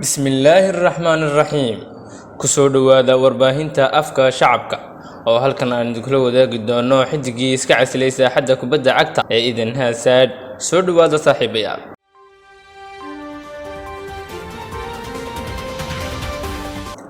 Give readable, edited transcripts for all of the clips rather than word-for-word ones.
بسم الله الرحمن الرحيم كسود وادا ورباهنتا أفكا شعبك أو هل كان عندك لو ذاك الدونو حدقي إسكعس ليس حدك بدأ عكتا إذن ها ساد سود وادا صاحبيا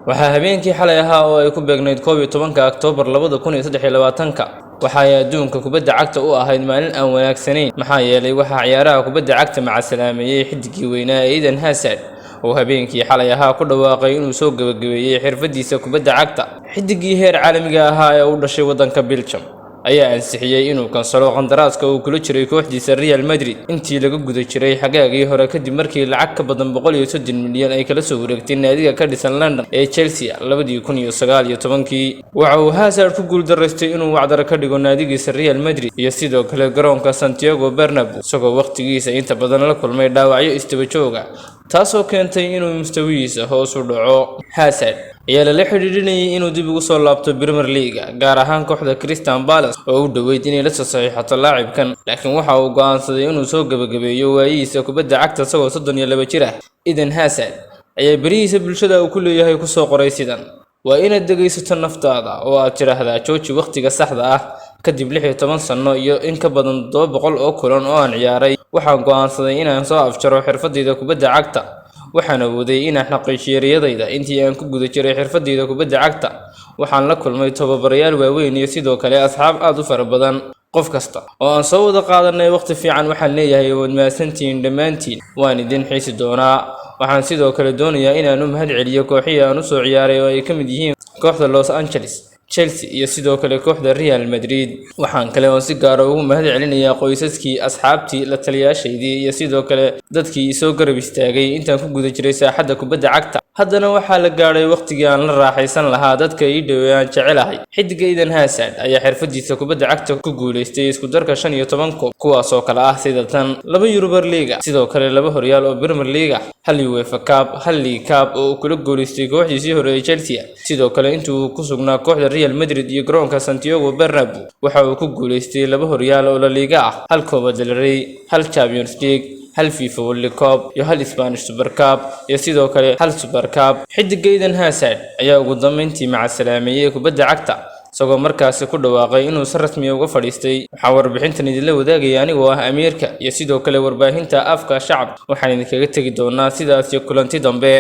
waxaa habeenkii xalay ahaa oo ay ku beegnayd 12 Oktoobar 2023 waxay adduunka kubadda cagta u ahayd maalin aan wanaagsanayn maxaa yeelay waxa ciyaaraha kubadda cagta maca salaameeyay xidigii weynaa Eden Hazard oo habeenkii xalay ahaa ku dhawaaqay inuu soo gabagabeeyay xirfadiisa kubadda cagta xidigii heer caalamiga ahaa ee u dhashay wadanka Belgium ayaa ansixiyay inuu kansalo qandaraaska uu kula jiray kooxdiisa Real Madrid intii laga guda jiray xagaagii hore kadib markii lacag ka badan 130 milyan ay kala soo wareegtay naadiga ka dhisan London ee Chelsea 2019 waxa uu Hazard ku guuldareystay inuu wacdar ka dhigo naadigiisa Real Madrid iyo sidoo kale garoonka Santiago Bernabeu isagoo waqtigiisa inta badan la kulmay dhaawacyo istaba jooga taasoo keentay inuu mustawigiisa hoos u dhaco Hazard ayaa la xiriirinayay inuu dib ugu soo laabto Premier League gaar ahaan kooxda Crystal Palace oo u dhaweyd inay la saxiixato laacibkan laakiin waxa uu go'aansaday inuu soo gabagabeeyo waayihiisa kubadda cagta isagoo 32 jir ah Eden Hazard ayaa barihiisa bulshada uu ku leeyahay ku soo qoray sidan waa inaad dhageysato naftaada oo aad tiraahdaa jooji waqtiga saxda ah kadib 16 sano iyo in ka badan 200 oo kulan oo aan ciyaaray waxaan go'aansaday inaan soo afjaro xirfadayda kubadda cagta waxaan awooday inaan xaqiijiyo riyadayda intii aan ku guda jiray xirfadayda kubadda cagta waxaan la kulmay tababarayaal waaweyn iyo sidoo kale asxaab aad u fara badan qof kasta oo aan soo wada qaadanay waqti fiican waxaan leeyahay wad maasantiin dhamaantiin waan idin xiisi doonaa waxaan sidoo kale doonayaa inaan u mahad celiyo kooxihii aan u soo ciyaaray oo ay ka mid yihiin kooxda Los Angeles Chelsea iyo sidoo kale kooxda Real Madrid waxaan kale oo si gaar ah ugu mahad celinayaa qoysaskii asxaabtii la taliyaashaydii iyo sidoo kale dadkii soo garab istaagay intaan ku guda jiray saaxadda kubadda cagta haddana waxaa la gaaray waqtigii aan la raaxaysan lahaa dadka ii dhaweeyaan jecelahay xidiga Eden Hazard ayaa xirfadiisa kubadda cagta ku guuleystay isku darka 15 koob kuwaas oo kala ah sida tan 2 Europa League sidoo kale 2 horyaal oo Premier League hal UEFA Cup hal League Cup oo kula guuleystay kooxdiisii hore ee Chelsea sidoo kale intuu ku sugnaa kooxda Real Madrid iyo garoonka Santiago Bernabeu waxa uu ku guuleystay 2 horyaal oo La Liga ah hal Copa del Rey hal Champions League hal FIFA World Cup iyo hal Spanish Super Cup iyo sidoo kale hal Super Cup xidiga Eden Hazard ayaa ugu dambeyntii maca salaameeyay kubadda cagta isagoo markaas ku dhawaaqay inuu si rasmi ah uga fadhiistay waxa warbixintan idin wadaagay anigoo ah Ameerika iyo sidoo kale warbaahinta afka shacab waxaan idinkaga tagi doonaa sidaas iyo kulanti dambe